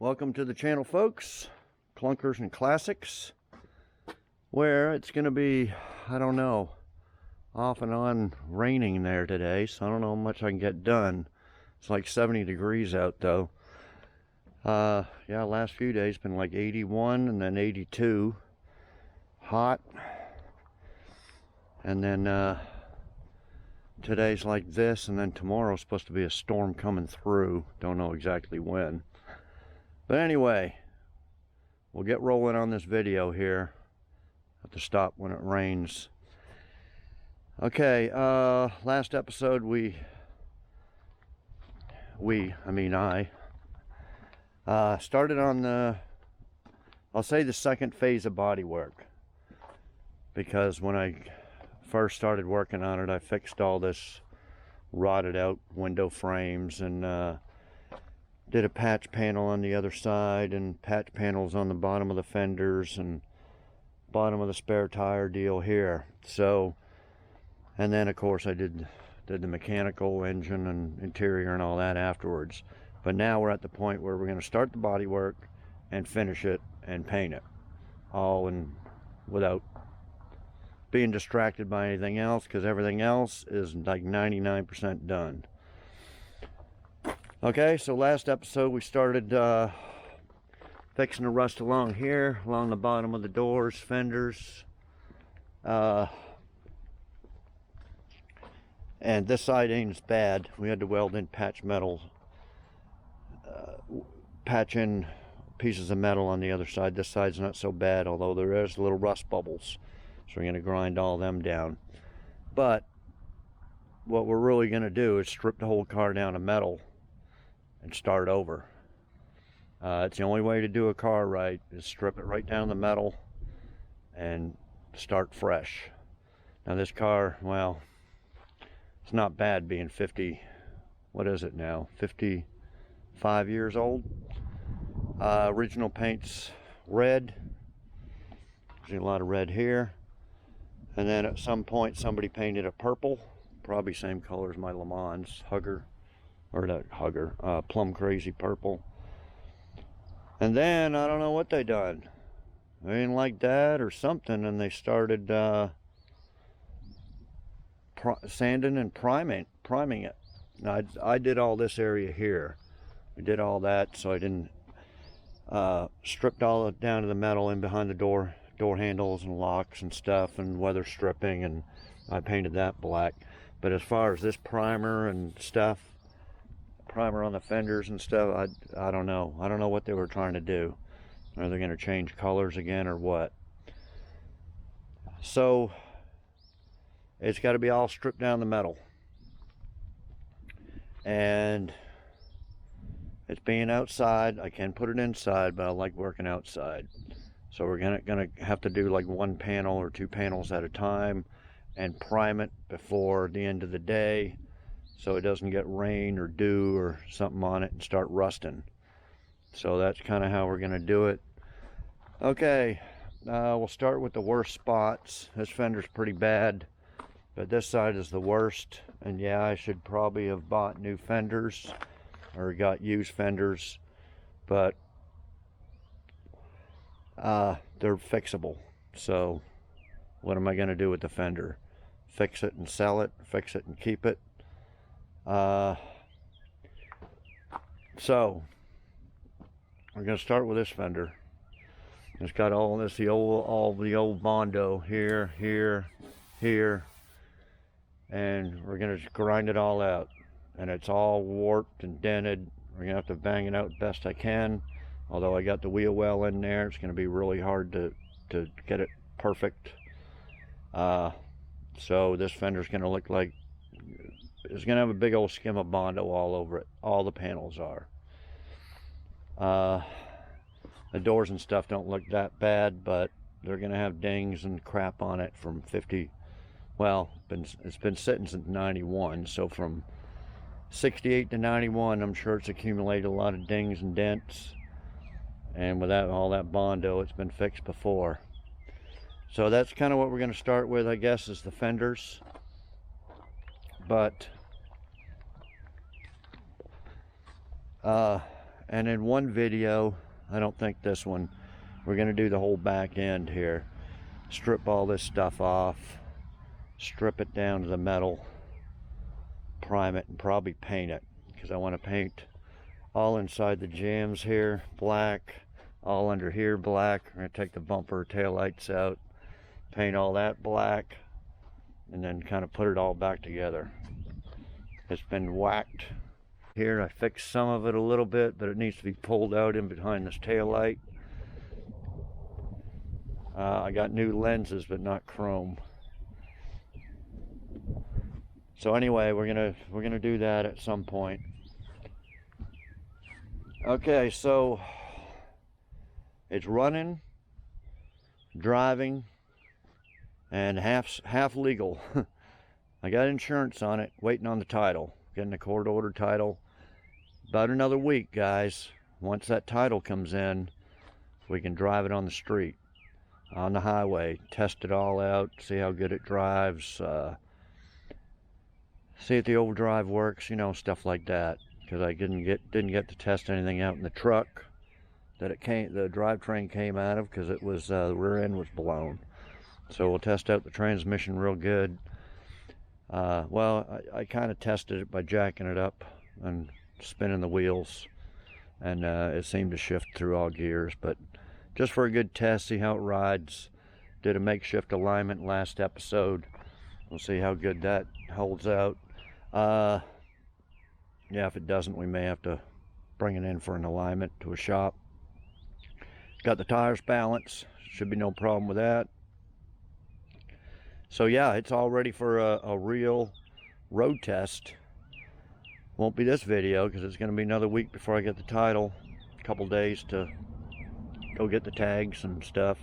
Welcome to the channel, folks. Clunkers and Classics, where it's going to be, I don't know, off and on raining there today, so I don't know how much I can get done. It's like 70 degrees out though. Yeah, last few days been like 81 and then 82. Hot. And then today's like this, and then tomorrow's supposed to be a storm coming through. Don't know exactly when. But anyway, we'll get rolling on this video here. Have to stop when it rains. Okay, last episode I started on the, I'll say the second phase of Bodywork. Because when I first started working on it, I fixed all this rotted out window frames and did a patch panel on the other side and patch panels on the bottom of the fenders and bottom of the spare tire deal here. So, and then of course I did the mechanical, engine and interior and all that afterwards. But now we're at the point where we're going to start the body work and finish it and paint it all, and without being distracted by anything else, because everything else is like 99% done. Okay, so last episode we started fixing the rust along here, along the bottom of the doors, fenders. And this side ain't as bad. We had to weld in patch metal, patch in pieces of metal on the other side. This side's not so bad, although there is little rust bubbles. So we're going to grind all them down. But what we're really going to do is strip the whole car down to metal and start over. It's the only way to do a car right, is strip it right down to metal and start fresh. Now this car, well, it's not bad being 50, what is it now, 55 years old. Original paint's red. There's a lot of red here. And then at some point somebody painted it purple, probably same color as my Le Mans Hugger, or that Hugger, plum crazy purple. And then I don't know what they done. They didn't like that or something, and they started sanding and priming it. Now I did all this area here. We did all that, so I didn't stripped all it down to the metal in behind the door handles and locks and stuff, and weather stripping, and I painted that black. But as far as this primer and stuff, primer on the fenders and stuff, I don't know. I don't know what they were trying to do. Are they going to change colors again or what? So it's got to be all stripped down the metal, and it's being outside. I can put it inside, but I like working outside. So we're gonna have to do like one panel or two panels at a time and prime it before the end of the day, so it doesn't get rain or dew or something on it and start rusting. So that's kind of how we're gonna do it. Okay, we'll start with the worst spots. This fender's pretty bad, but this side is the worst. And yeah, I should probably have bought new fenders or got used fenders, but they're fixable. So what am I going to do with the fender? Fix it and sell it, fix it and keep it. So we're going to start with this fender. It's got all this, all the old Bondo here, and we're going to grind it all out. And it's all warped and dented. We're going to have to bang it out best I can. Although I got the wheel well in there, it's going to be really hard to get it perfect. So this fender's going to look like, it's going to have a big old skim of Bondo all over it. All the panels are. The doors and stuff don't look that bad, but they're going to have dings and crap on it from 50. Well, it's been sitting since 91, so from 68 to 91, I'm sure it's accumulated a lot of dings and dents. And with all that Bondo, it's been fixed before. So that's kind of what we're going to start with, I guess, is the fenders. But And in one video, I don't think this one, we're going to do the whole back end here. Strip all this stuff off, strip it down to the metal, prime it, and probably paint it, because I want to paint all inside the jambs here black, all under here black. We're going to take the bumper tail lights out, paint all that black, and then kind of put it all back together. It's been whacked here. I fixed some of it a little bit, but it needs to be pulled out in behind this tail light. I got new lenses, but not chrome. So anyway, we're gonna do that at some point. Okay, so it's running, driving, and half legal. I got insurance on it, waiting on the title, getting a court order title. About another week, guys. Once that title comes in, we can drive it on the street, on the highway, test it all out, see how good it drives, see if the overdrive works, you know, stuff like that. Because I didn't get to test anything out in the truck that the drivetrain came out of, because it was the rear end was blown. So we'll test out the transmission real good. Well, I kind of tested it by jacking it up and spinning the wheels, and it seemed to shift through all gears. But just for a good test, see how it rides. Did a makeshift alignment last episode. We'll see how good that holds out. Yeah, if it doesn't, we may have to bring it in for an alignment to a shop. Got the tires balanced, should be no problem with that. So yeah, it's all ready for a real road test. Won't be this video, because it's going to be another week before I get the title. A couple days to go get the tags and stuff.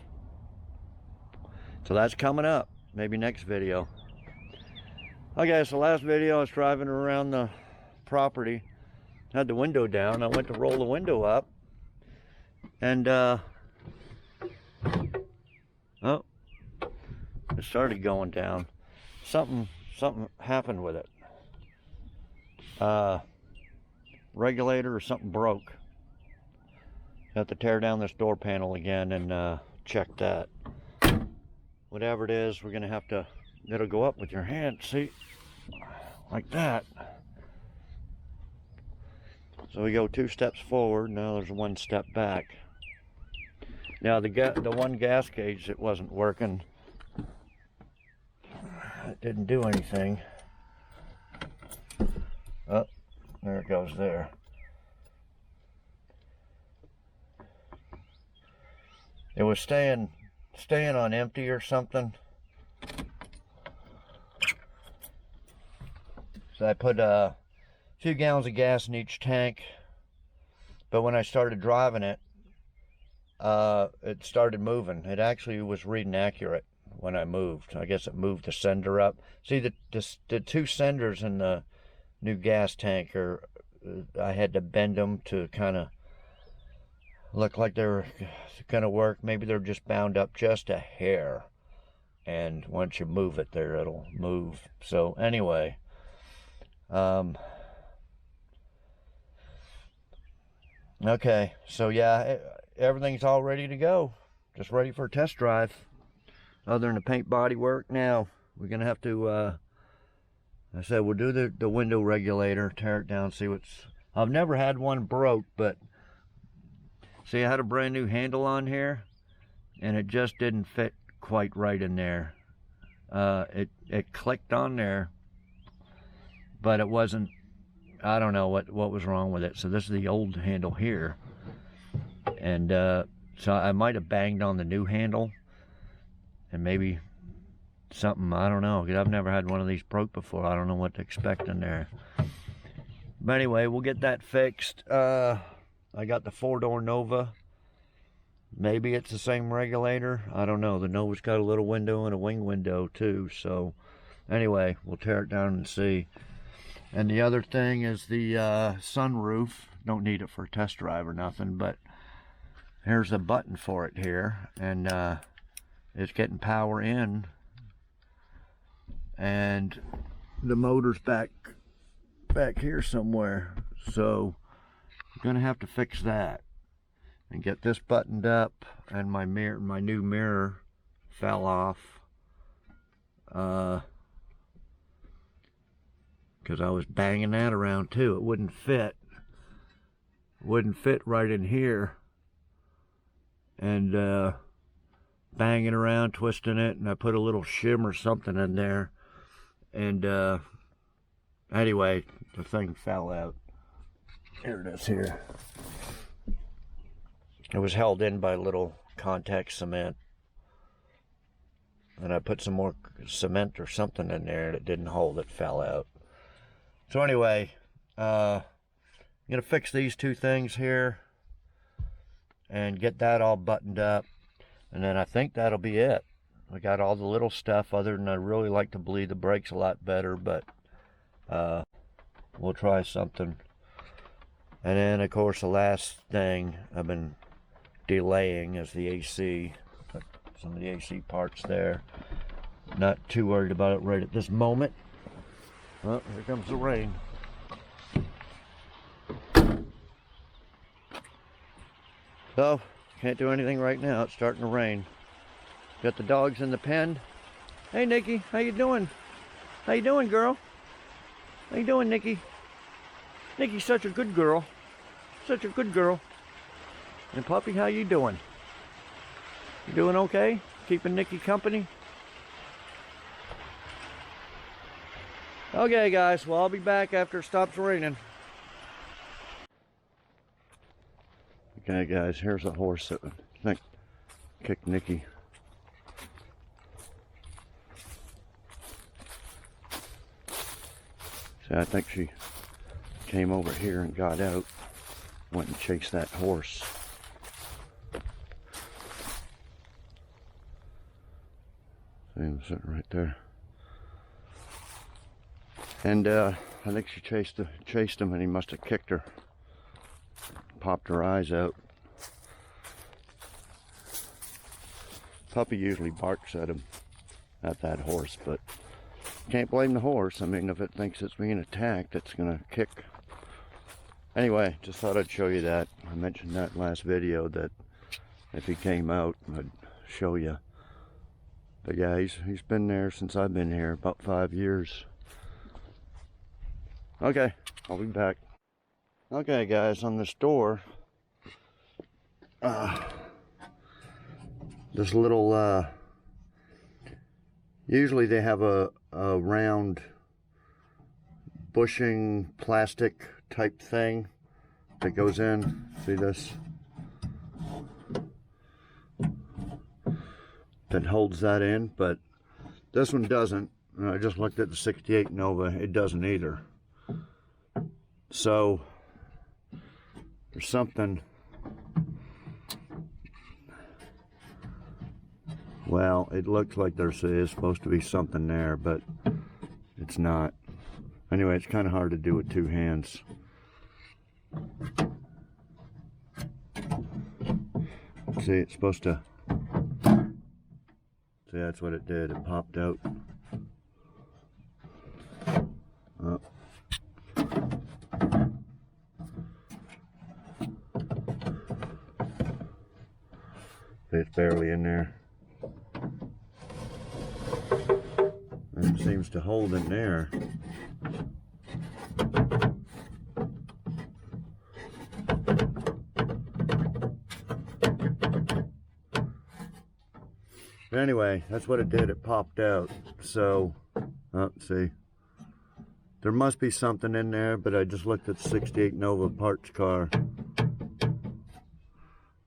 So that's coming up, maybe next video. Okay, so last video I was driving around the property, had the window down. I went to roll the window up, and oh, it started going down. Something happened with it. Regulator or something broke. Have to tear down this door panel again and check that. Whatever it is, we're gonna have to, it'll go up with your hand, see, like that. So we go 2 steps forward, now there's 1 step back. Now the one gas gauge that wasn't working, it didn't do anything. Oh, there it goes there. It was staying on empty or something. So I put a few gallons of gas in each tank, but when I started driving it, it started moving. It actually was reading accurate when I moved. I guess it moved the sender up. See, the 2 senders in the new gas tank I had to bend them to kind of look like they were gonna work. Maybe they're just bound up just a hair, and once you move it there, it'll move. So anyway, okay, so yeah, everything's all ready to go, just ready for a test drive. Other than the paint body work, now we're gonna have to I said we'll do the window regulator, tear it down, see what's, I've never had one broke, but see, I had a brand new handle on here and it just didn't fit quite right in there. It clicked on there, but it wasn't, I don't know what was wrong with it. So this is the old handle here, and so I might have banged on the new handle, and maybe something, I don't know, because I've never had one of these broke before. I don't know what to expect in there. But anyway, we'll get that fixed. I got the 4-door Nova. Maybe it's the same regulator, I don't know. The Nova's got a little window and a wing window too. So anyway, we'll tear it down and see. And the other thing is the sunroof. Don't need it for a test drive or nothing, but here's a button for it here, and it's getting power in, and the motor's back here somewhere. So gonna have to fix that and get this buttoned up. And my new mirror fell off because I was banging that around too. It wouldn't fit right in here, and banging around, twisting it, and I put a little shim or something in there, and anyway, the thing fell out. Here it is here. It was held in by little contact cement, and I put some more cement or something in there and it didn't hold, it fell out. So anyway, I'm gonna fix these two things here and get that all buttoned up, and then I think that'll be it. I got all the little stuff, other than I really like to bleed the brakes a lot better, but we'll try something. And then of course the last thing I've been delaying is the AC. Put some of the AC parts there. Not too worried about it right at this moment. Oh, here comes the rain. So, can't do anything right now. It's starting to rain. Got the dogs in the pen. Hey, Nikki, how you doing? How you doing, girl? How you doing, Nikki? Nikki's such a good girl. Such a good girl. And Puppy, how you doing? You doing okay? Keeping Nikki company? Okay, guys. Well, I'll be back after it stops raining. Okay, guys. Here's a horse that I think kicked Nikki. So I think she came over here and got out, went and chased that horse. See him sitting right there. And I think she chased him, and he must have kicked her, popped her eyes out. Puppy usually barks at that horse, but can't blame the horse. I mean, if it thinks it's being attacked, it's gonna kick. Anyway, just thought I'd show you that. I mentioned that last video, that if he came out, I'd show you. But yeah, he's been there since I've been here, about 5 years. Okay, I'll be back. Okay, guys, on this door, this little, usually they have a round bushing plastic type thing that goes in. See this? That holds that in, but this one doesn't. And I just looked at the 68 Nova, it doesn't either. So there's something, well, it looks like there is supposed to be something there, but it's not. Anyway, it's kind of hard to do with two hands. See, it's supposed to, see, that's what it did, it popped out. Oh. It's barely in there. And it seems to hold in there. But anyway, that's what it did. It popped out. So, see. There must be something in there, but I just looked at the 68 Nova parts car,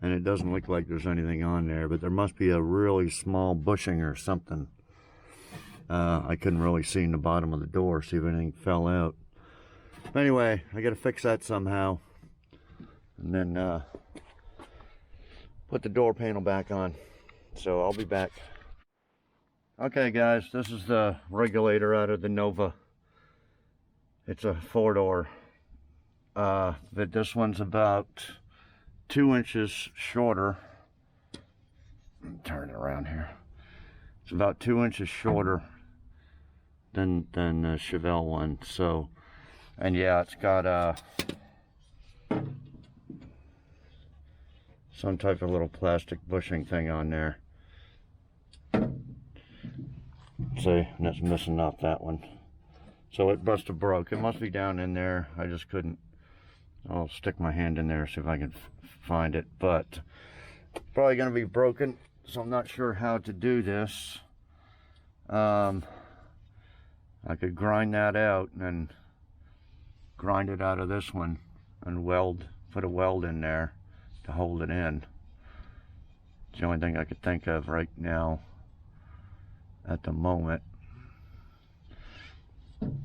and it doesn't look like there's anything on there, but there must be a really small bushing or something. I couldn't really see in the bottom of the door, see if anything fell out. But anyway, I gotta fix that somehow, and then put the door panel back on. So I'll be back. Okay, guys, this is the regulator out of the Nova. It's a 4-door, but this one's about 2 inches shorter. Turn it around here. It's about 2 inches shorter than the Chevelle one. So, and yeah, it's got some type of little plastic bushing thing on there. See, and it's missing off that one. So it must have broke. It must be down in there. I just couldn't. I'll stick my hand in there, see if I can find it. But probably going to be broken, so I'm not sure how to do this. I could grind that out and then grind it out of this one and put a weld in there to hold it in. It's the only thing I could think of right now at the moment.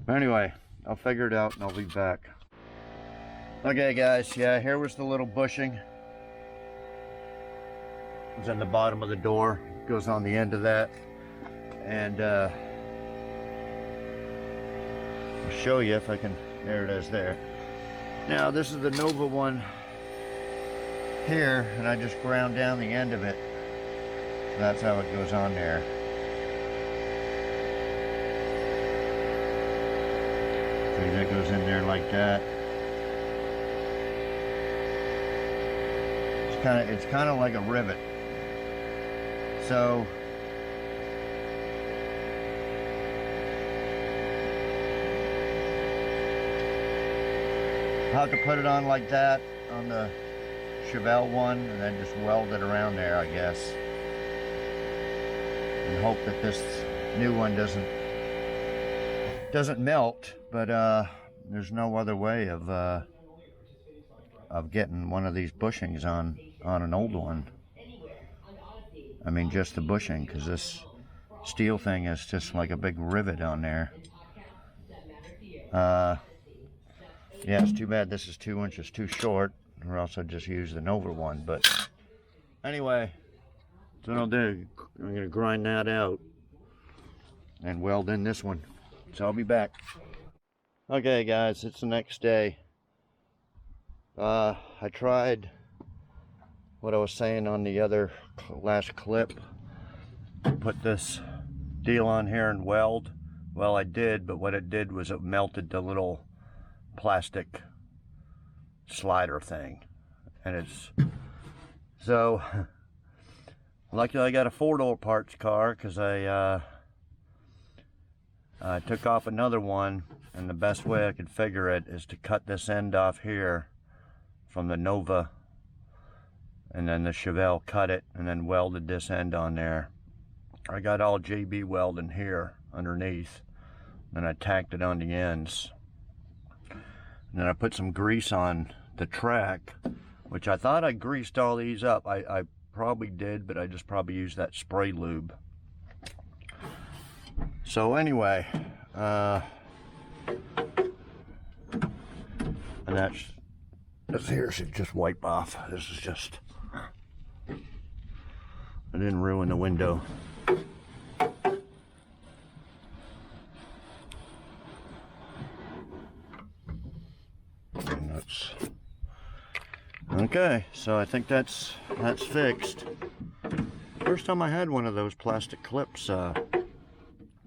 But anyway, I'll figure it out and I'll be back. Okay guys, yeah, here was the little bushing. It was in the bottom of the door. It goes on the end of that. And I'll show you if I can. There it is there. Now this is the Nova one here, and I just ground down the end of it. That's how it goes on there. See, that goes in there like that. It's kind of like a rivet. So I'll have to put it on like that on the Chevelle one and then just weld it around there, I guess, and hope that this new one doesn't melt. But there's no other way of getting one of these bushings on an old one. I mean, just the bushing, because this steel thing is just like a big rivet on there. Yeah, it's too bad this is 2 inches too short, or else I'd just use the Nova one. But anyway, that's what I'll do. I'm going to grind that out and weld in this one. So I'll be back. Okay guys, it's the next day. I tried what I was saying on the other last clip. Put this deal on here and weld. Well, I did, but what it did was it melted the little plastic slider thing. And it's so luckily I got a 4-door parts car, because I took off another one, and the best way I could figure it is to cut this end off here from the Nova, and then the Chevelle cut it and then welded this end on there. I got all JB welding here underneath, then I tacked it on the ends, and then I put some grease on the track, which I thought I greased all these up. I probably did, but I just probably used that spray lube. So anyway, and this here should just wipe off. This is just, I didn't ruin the window. And that's okay. So I think that's fixed. First time I had one of those plastic clips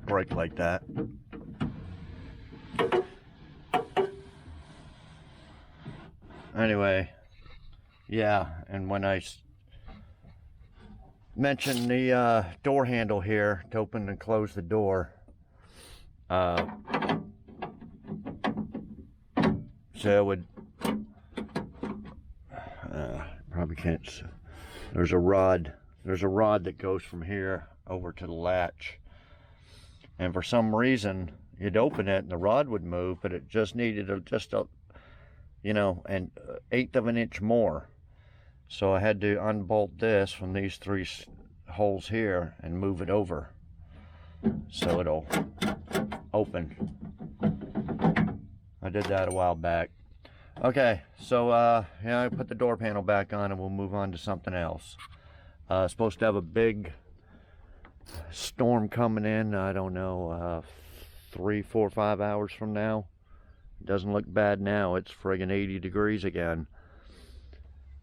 break like that. Anyway, yeah, and when I mentioned the door handle here to open and close the door, so it would, probably can't, there's a rod that goes from here over to the latch, and for some reason you'd open it and the rod would move, but it just needed just a, you know, an 1/8 of an inch more. So I had to unbolt this from these 3 holes here and move it over so it'll open. I did that a while back. Okay, so yeah, I put the door panel back on and we'll move on to something else. Supposed to have a big storm coming in, I don't know, 3, 4, 5 hours from now. Doesn't look bad now. It's friggin' 80 degrees again.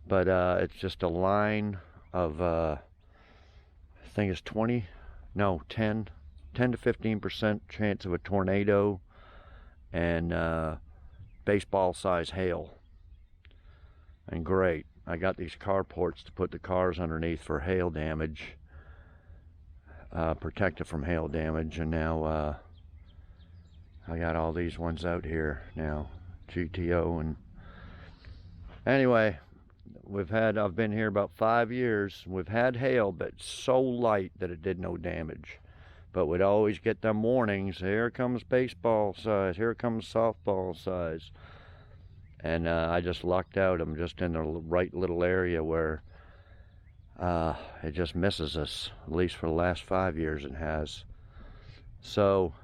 But it's just a line of, I think it's 10 to 15% chance of a tornado and baseball size hail. And great. I got these carports to put the cars underneath for hail damage, protected from hail damage, and now I got all these ones out here now, GTO. And anyway, I've been here about 5 years. We've had hail, but so light that it did no damage. But we'd always get them warnings, here comes baseball size, here comes softball size. And I just lucked out. I'm just in the right little area where it just misses us. At least for the last 5 years it has. So,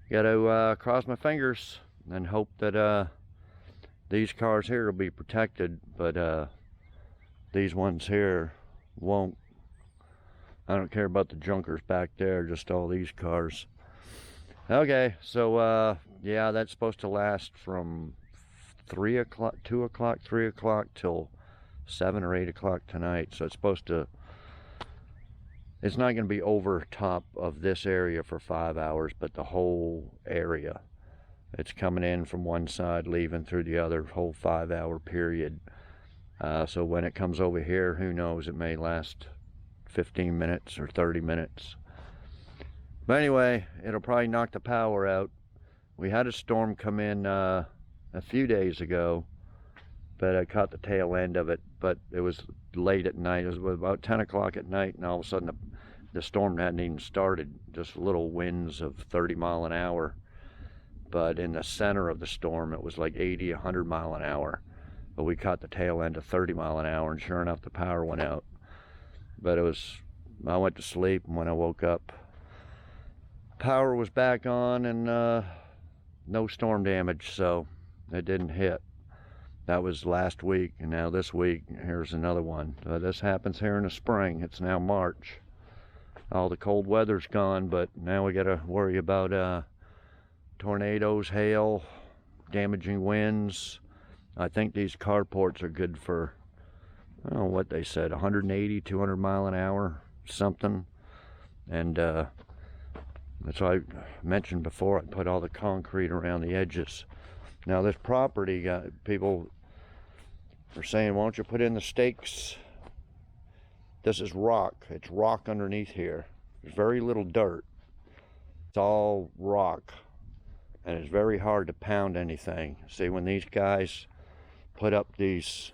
got to cross my fingers and hope that these cars here will be protected, but these ones here won't. I don't care about the junkers back there, just all these cars. Okay, so yeah, that's supposed to last from 3 o'clock, 2 o'clock, 3 o'clock till 7 or 8 o'clock tonight. So it's supposed to, it's not going to be over top of this area for 5 hours, but the whole area. It's coming in from one side, leaving through the other, whole 5 hour period. So when it comes over here, who knows, it may last 15 minutes or 30 minutes. But anyway, it'll probably knock the power out. We had a storm come in a few days ago, but I caught the tail end of it. But it was late at night. It was about 10 o'clock at night, and all of a sudden the storm hadn't even started. Just little winds of 30 mile an hour. But in the center of the storm, it was like 80, 100 mile an hour. But we caught the tail end of 30 mile an hour, and sure enough, the power went out. But I went to sleep, and when I woke up, power was back on, and no storm damage, so it didn't hit. That was last week, and now this week, here's another one. This happens here in the spring. It's now March. All the cold weather's gone, but now we got to worry about tornadoes, hail, damaging winds. I think these carports are good for, I don't know what they said, 180, 200 mile an hour, something. And that's why I mentioned before, I put all the concrete around the edges. Now this property, people are saying, why don't you put in the stakes? This is rock. It's rock underneath here. There's very little dirt. It's all rock. And it's very hard to pound anything. See, when these guys put up these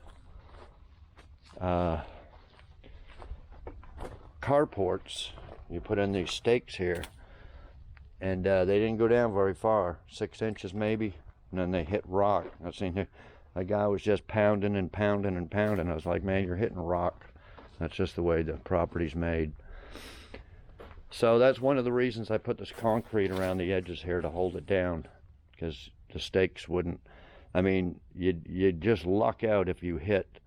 carports, you put in these stakes here, and they didn't go down very far, 6 inches maybe, and then they hit rock. I've seen a guy was just pounding and pounding and pounding. I was like, man, you're hitting rock. That's just the way the property's made. So that's one of the reasons I put this concrete around the edges here, to hold it down, because the stakes wouldn't. I mean, you'd just luck out if you hit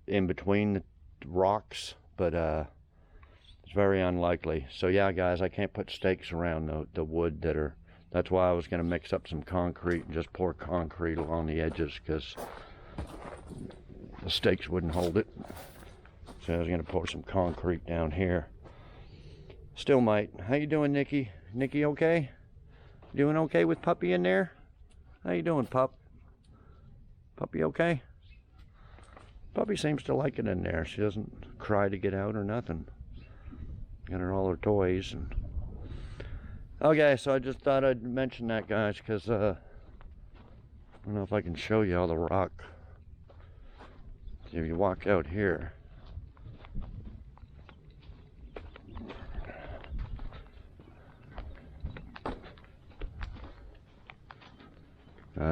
in between the rocks, but it's very unlikely. So yeah, guys, I can't put stakes around the wood that are. That's why I was going to mix up some concrete and just pour concrete along the edges, because the stakes wouldn't hold it. So I was going to pour some concrete down here. Still might. How you doing, Nikki? Nikki, okay? Doing okay with Puppy in there? How you doing, Pup? Puppy okay? Puppy seems to like it in there. She doesn't cry to get out or nothing. Got her all her toys. And okay, so I just thought I'd mention that, guys, because I don't know if I can show you all the rock. If you walk out here,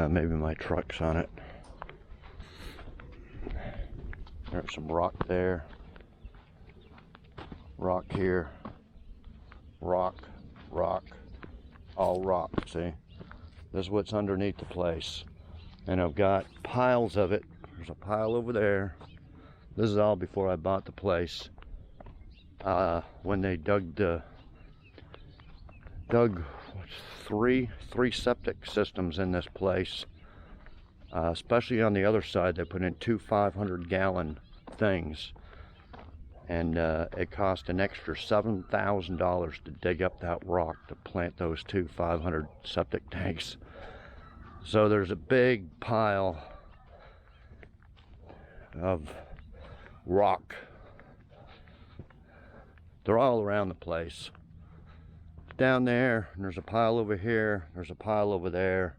maybe my truck's on it. There's some rock there, rock here, rock, all rock. See, this is what's underneath the place, and I've got piles of it. There's a pile over there. This is all before I bought the place. When they dug three septic systems in this place, especially on the other side. They put in 2 500-gallon things, and it cost an extra $7,000 to dig up that rock to plant those 2 500 septic tanks. So there's a big pile of rock. They're all around the place. Down there, and there's a pile over here, there's a pile over there.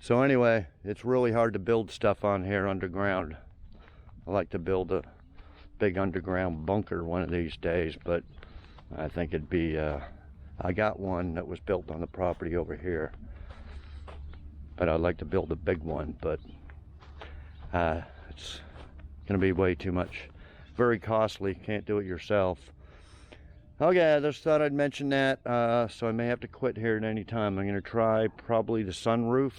So anyway, it's really hard to build stuff on here underground. I like to build a big underground bunker one of these days, but I think it'd be, I got one that was built on the property over here, but I'd like to build a big one, but it's gonna be way too much, very costly, can't do it yourself. Okay, I just thought I'd mention that, so I may have to quit here at any time. I'm gonna try probably the sunroof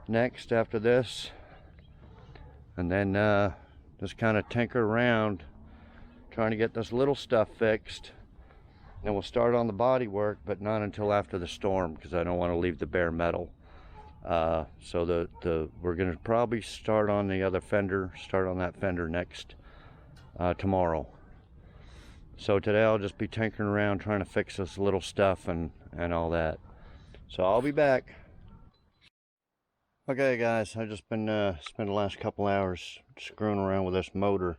next after this, and then just kind of tinker around trying to get this little stuff fixed. And we'll start on the bodywork, but not until after the storm, because I don't want to leave the bare metal. So we're gonna probably start on the other fender, start on that fender next tomorrow. So today I'll just be tinkering around trying to fix this little stuff and all that. So I'll be back. Okay guys, I've just been spent the last couple hours screwing around with this motor.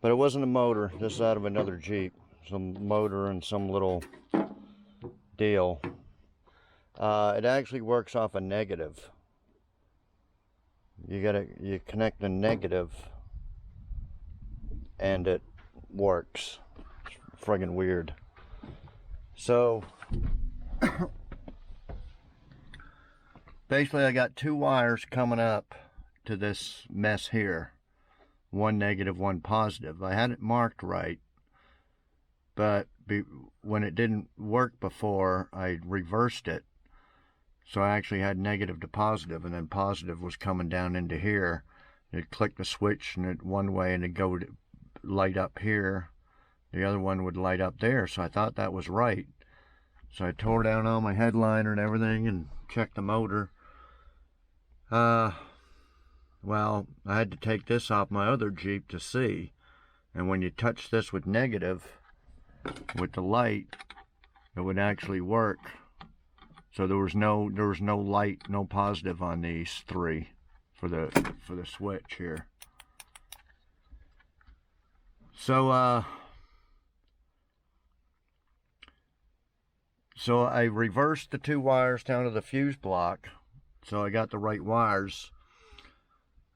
But it wasn't a motor, this is out of another Jeep. Some motor and some little deal. It actually works off a negative. You connect the negative and it works. It's friggin' weird. So basically I got two wires coming up to this mess here. One negative, one positive. I had it marked right, but when it didn't work before, I reversed it. So I actually had negative to positive, and then positive was coming down into here. It clicked the switch and it one way and it'd go to light up here. The other one would light up there, so I thought that was right. So I tore down all my headliner and everything and checked the motor. Well, I had to take this off my other Jeep to see. And when you touch this with negative, with the light, it would actually work. So there was no light, no positive on these three for the switch here. So I reversed the two wires down to the fuse block, so I got the right wires.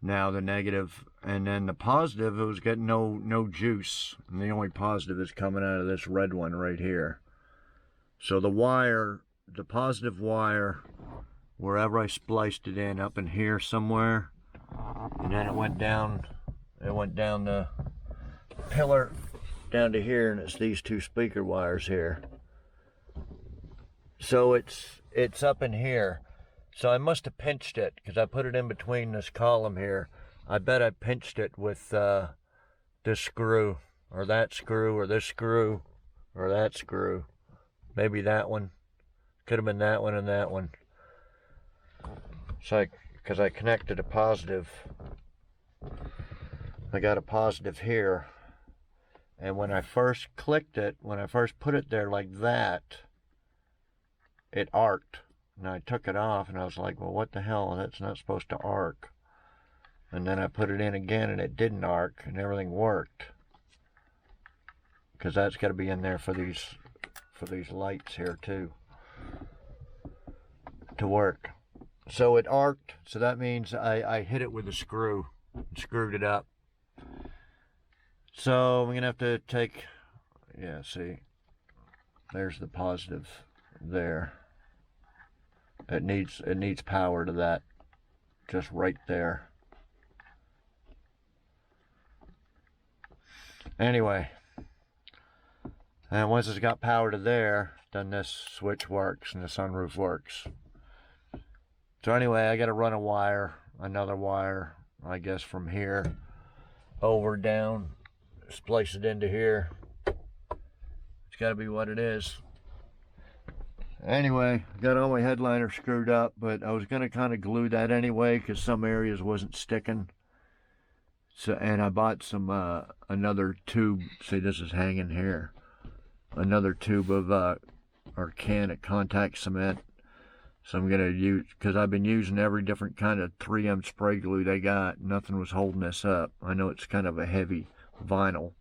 Now the negative, and then the positive, it was getting no juice, and the only positive is coming out of this red one right here. So the wire, the positive wire, wherever I spliced it in, up in here somewhere, and then it went down the pillar down to here, and it's these two speaker wires here. So it's up in here. So I must have pinched it, because I put it in between this column here. I bet I pinched it with this screw, or that screw, or this screw, or that screw. Maybe that one. Could have been that one and that one. So because I connected a positive. I got a positive here. And when I first clicked it, when I first put it there like that, it arced. And I took it off and I was like, well, what the hell? That's not supposed to arc. And then I put it in again and it didn't arc and everything worked. Because that's got to be in there for these lights here too, to work. So it arced, so that means I hit it with a screw and screwed it up. So I'm gonna have to take, yeah, see, there's the positive there. It needs power to that, just right there. Anyway, and once it's got power to there, then this switch works and the sunroof works. So anyway, I got to run another wire, I guess, from here over down, splice it into here. It's got to be what it is. Anyway, got all my headliner screwed up, but I was going to kind of glue that anyway because some areas wasn't sticking. So, and I bought some another tube. See, this is hanging here. Another tube of or can of contact cement. So I'm gonna use, because I've been using every different kind of 3M spray glue they got. Nothing was holding this up. I know it's kind of a heavy vinyl.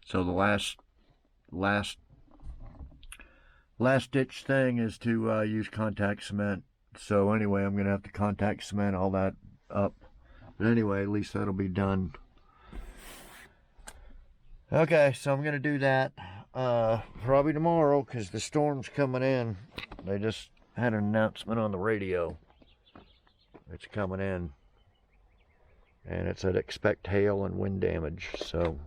So the last ditch thing is to use contact cement. So anyway, I'm gonna have to contact cement all that up. But anyway, at least that'll be done. Okay, so I'm gonna do that probably tomorrow, because the storm's coming in. They just had an announcement on the radio. It's coming in, and it said expect hail and wind damage. So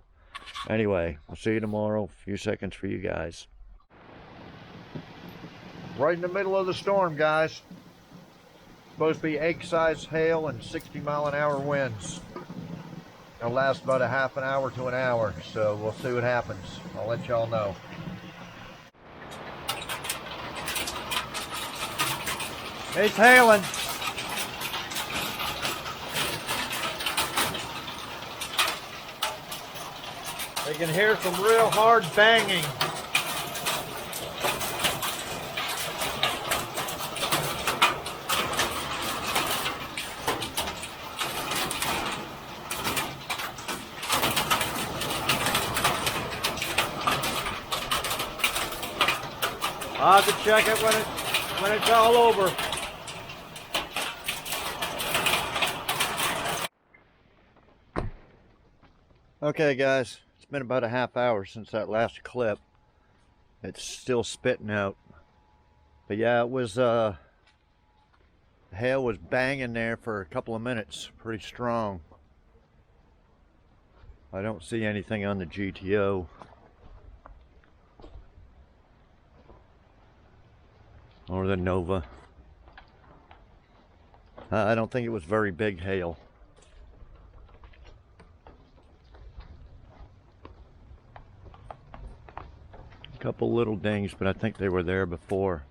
anyway, I'll see you tomorrow. A few seconds for you guys. Right in the middle of the storm, guys. Supposed to be egg-sized hail and 60-mile-an-hour winds. It'll last about a half an hour to an hour, so we'll see what happens. I'll let y'all know. It's hailing. You can hear some real hard banging. I'll have to check it when it's all over. Okay guys, it's been about a half hour since that last clip. It's still spitting out. But yeah, it was the hail was banging there for a couple of minutes, pretty strong. I don't see anything on the GTO. Or the Nova. I don't think it was very big hail. A couple little dings, but I think they were there before.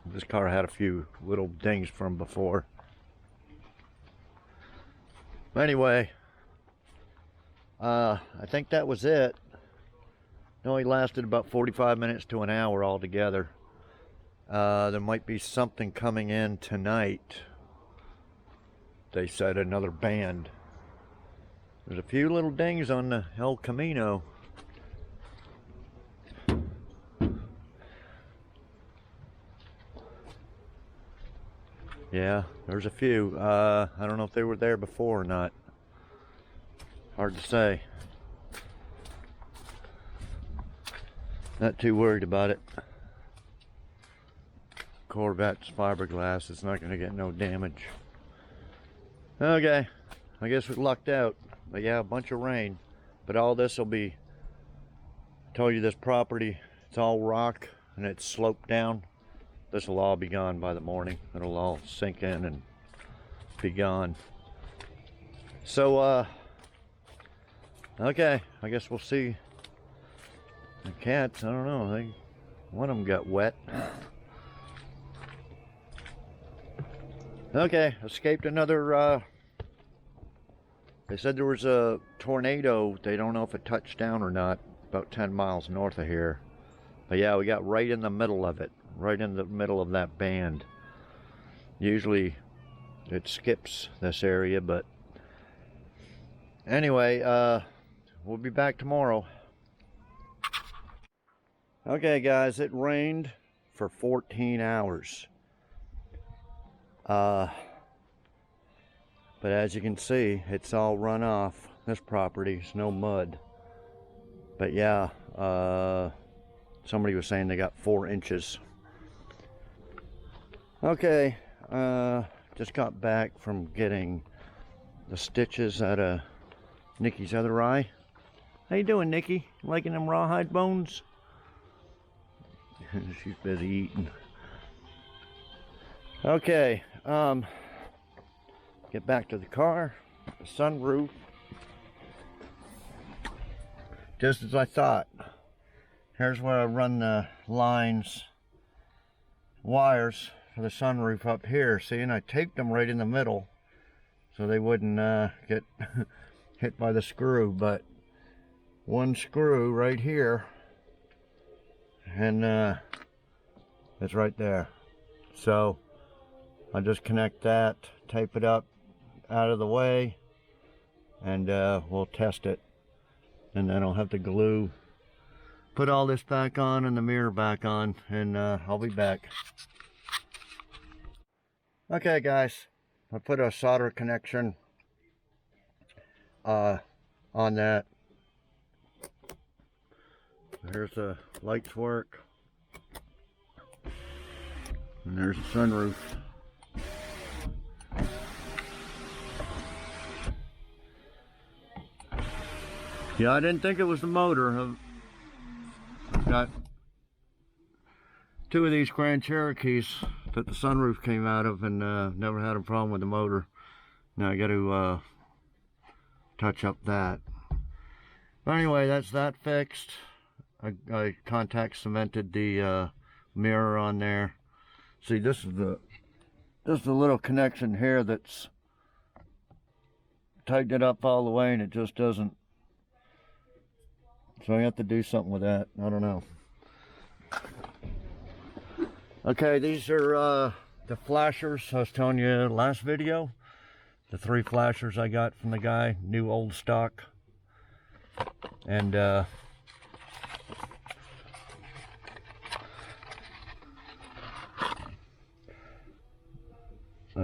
This car had a few little dings from before. Anyway, I think that was it. It only lasted about 45 minutes to an hour altogether. There might be something coming in tonight. They said another band. There's a few little dings on the El Camino. Yeah, there's a few. I don't know if they were there before or not. Hard to say. Not too worried about it. Corvette's fiberglass, it's not going to get no damage. Okay, I guess we lucked out. But yeah, a bunch of rain. But all this will be, I told you this property, it's all rock and it's sloped down. This will all be gone by the morning. It'll all sink in and be gone. So, okay, I guess we'll see. The cats, I don't know, one of them got wet. Okay, escaped another, they said there was a tornado. They don't know if it touched down or not, about 10 miles north of here. But yeah, we got right in the middle of it, right in the middle of that band. Usually it skips this area, but anyway, we'll be back tomorrow. Okay guys, it rained for 14 hours. But as you can see, it's all run off. This property, it's no mud. But yeah, somebody was saying they got 4 inches. Okay, just got back from getting the stitches out of Nikki's other eye. How you doing, Nikki? Liking them rawhide bones? She's busy eating. Okay, get back to the car, the sunroof. Just as I thought. Here's where I run the wires for the sunroof up here. See, and I taped them right in the middle so they wouldn't get hit by the screw. But one screw right here, and it's right there. So I'll just connect that, tape it up out of the way, and we'll test it. And then I'll have to glue, put all this back on and the mirror back on, and I'll be back. Okay guys, I put a solder connection on that. Here's the lights work, and there's the sunroof. Yeah, I didn't think it was the motor. I've got two of these Grand Cherokees that the sunroof came out of, and never had a problem with the motor. Now I got to touch up that. But anyway, that's that fixed. I contact cemented the mirror on there. See, this is the little connection here that's tightened it up all the way, and it just doesn't. So I have to do something with that. I don't know. Okay, these are the flashers I was telling you last video. The 3 flashers I got from the guy, new old stock. And that's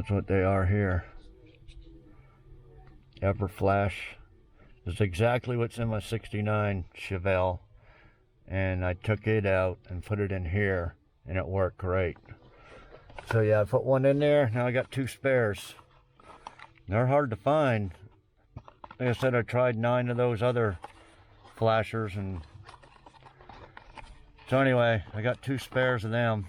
what they are here. Ever flash. It's exactly what's in my 69 Chevelle, and I took it out and put it in here, and it worked great. So yeah, I put one in there. Now I got 2 spares. They're hard to find. Like I said, I tried 9 of those other flashers, and so anyway, I got 2 spares of them.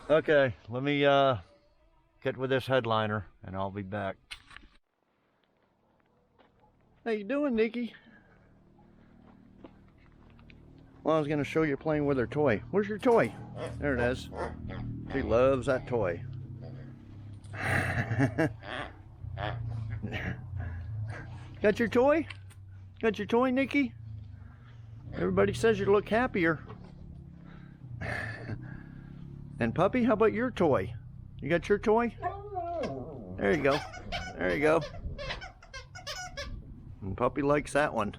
Okay, let me get with this headliner, and I'll be back. How you doing, Nikki? Well, I was going to show you playing with her toy. Where's your toy? There it is. She loves that toy. Got your toy? Got your toy, Nikki? Everybody says you look happier. And puppy, how about your toy? You got your toy? There you go. There you go. And puppy likes that one.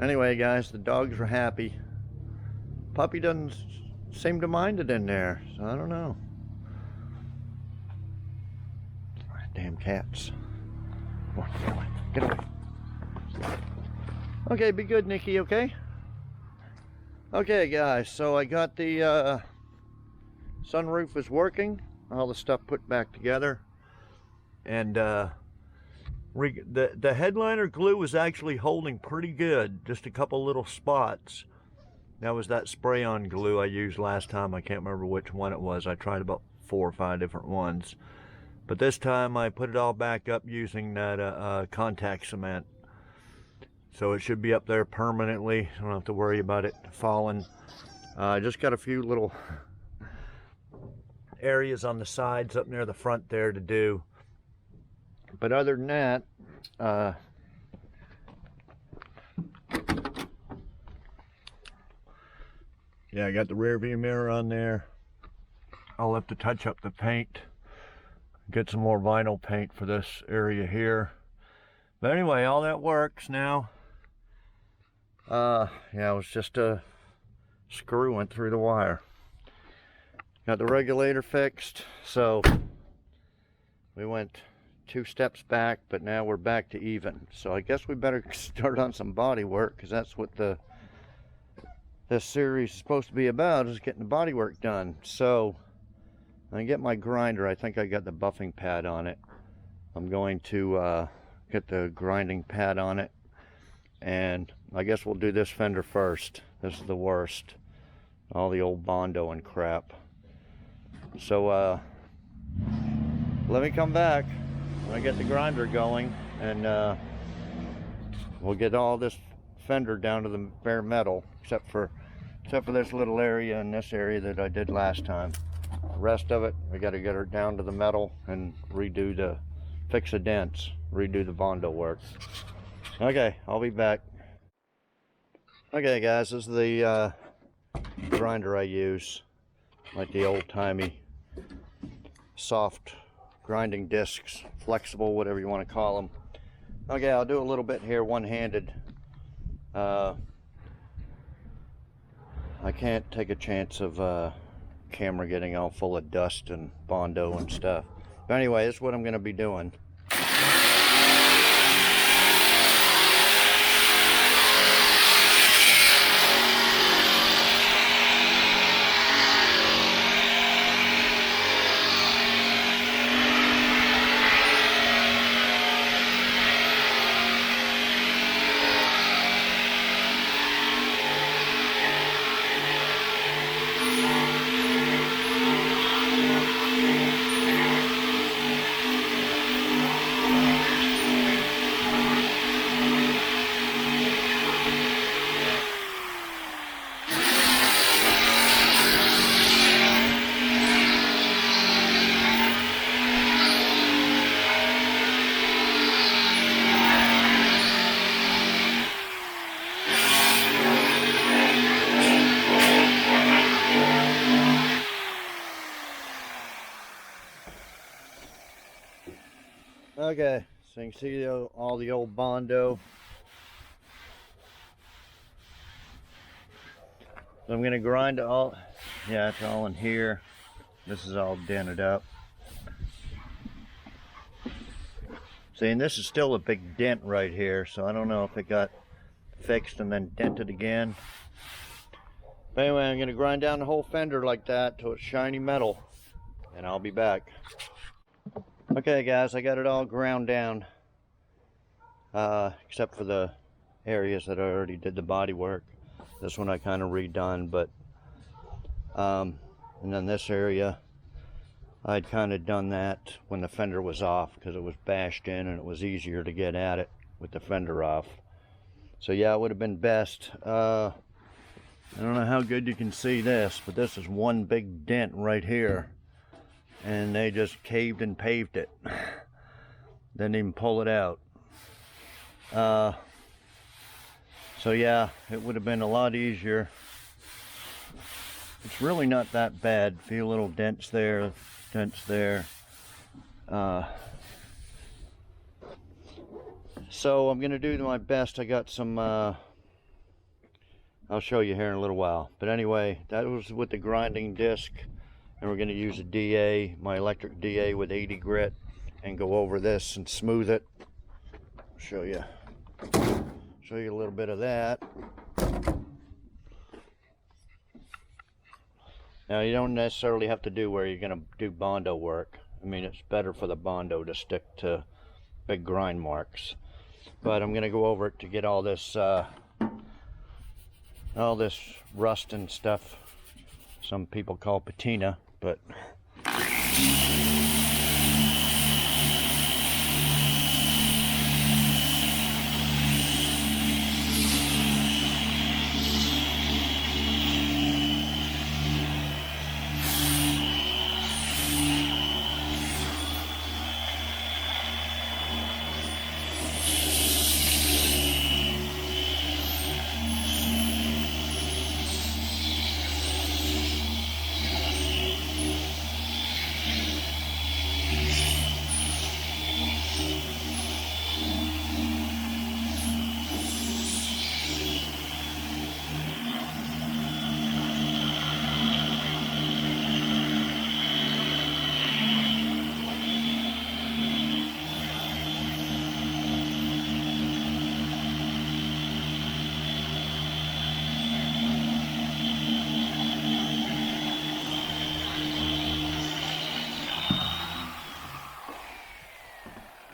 Anyway, guys, the dogs are happy. Puppy doesn't seem to mind it in there, so I don't know. Damn cats. Come on, get away. Get away. Okay, be good, Nikki, okay? Okay, guys, so I got the sunroof is working. All the stuff put back together. And the headliner glue was actually holding pretty good. Just a couple little spots. That was that spray-on glue I used last time. I can't remember which one it was. I tried about 4 or 5 different ones. But this time I put it all back up using that contact cement. So it should be up there permanently. I don't have to worry about it falling. I just got a few little areas on the sides up near the front there to do. But other than that, yeah, I got the rear view mirror on there. I'll have to touch up the paint, get some more vinyl paint for this area here. But anyway, all that works now. Yeah, it was just a screw went through the wire. Got the regulator fixed, so we went 2 steps back, but now we're back to even. So I guess we better start on some body work, because that's what this series is supposed to be about, is getting the body work done. So I get my grinder. I think I got the buffing pad on it. I'm going to get the grinding pad on it, and I guess we'll do this fender first. This is the worst. All the old Bondo and crap. So let me come back when I get the grinder going, and we'll get all this fender down to the bare metal, except for this little area and this area that I did last time. The rest of it, we got to get her down to the metal and fix the dents, redo the Bondo work. Okay, I'll be back. Okay guys, this is the grinder I use, like the old-timey soft grinding discs, flexible, whatever you want to call them. Okay, I'll do a little bit here one-handed. I can't take a chance of camera getting all full of dust and Bondo and stuff. But anyway, this is what I'm going to be doing. Okay, so you can see all the old Bondo. So I'm going to grind it all. Yeah, it's all in here. This is all dented up. See, and this is still a big dent right here, so I don't know if it got fixed and then dented again. But anyway, I'm going to grind down the whole fender like that till it's shiny metal, and I'll be back. Okay guys, I got it all ground down, except for the areas that I already did the body work. This one I kind of redone, but and then this area I'd kind of done that when the fender was off, because it was bashed in and it was easier to get at it with the fender off. So yeah, it would have been best. I don't know how good you can see this, but this is one big dent right here. And they just caved and paved it. Didn't even pull it out. So yeah, it would have been a lot easier. It's really not that bad. A few little dents there, dents there. So I'm gonna do my best. I got some, I'll show you here in a little while. But anyway, that was with the grinding disc. And we're going to use a DA, my electric DA with 80 grit, and go over this and smooth it. Show you a little bit of that. Now you don't necessarily have to do where you're going to do Bondo work. I mean, it's better for the Bondo to stick to big grind marks. But I'm going to go over it to get all this rust and stuff. Some people call patina, but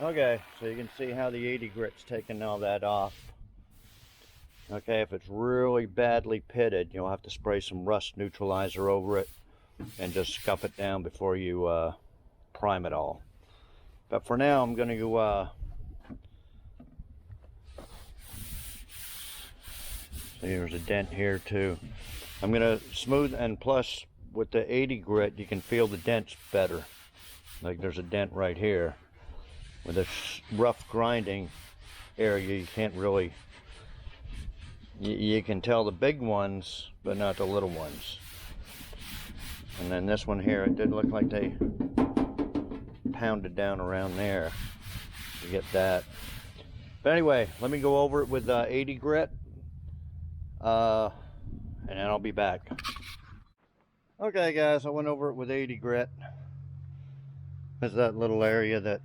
okay, so you can see how the 80 grit's taking all that off. Okay, if it's really badly pitted, you'll have to spray some rust neutralizer over it and just scuff it down before you prime it all. But for now, I'm going to see, there's a dent here too. I'm going to smooth, and plus with the 80 grit, you can feel the dents better. Like there's a dent right here. With this rough grinding area, you can't really You can tell the big ones, but not the little ones. And then this one here, it did look like they pounded down around there to get that. But anyway, let me go over it with 80 grit, and then I'll be back. Okay guys, I went over it with 80 grit. There's that little area that,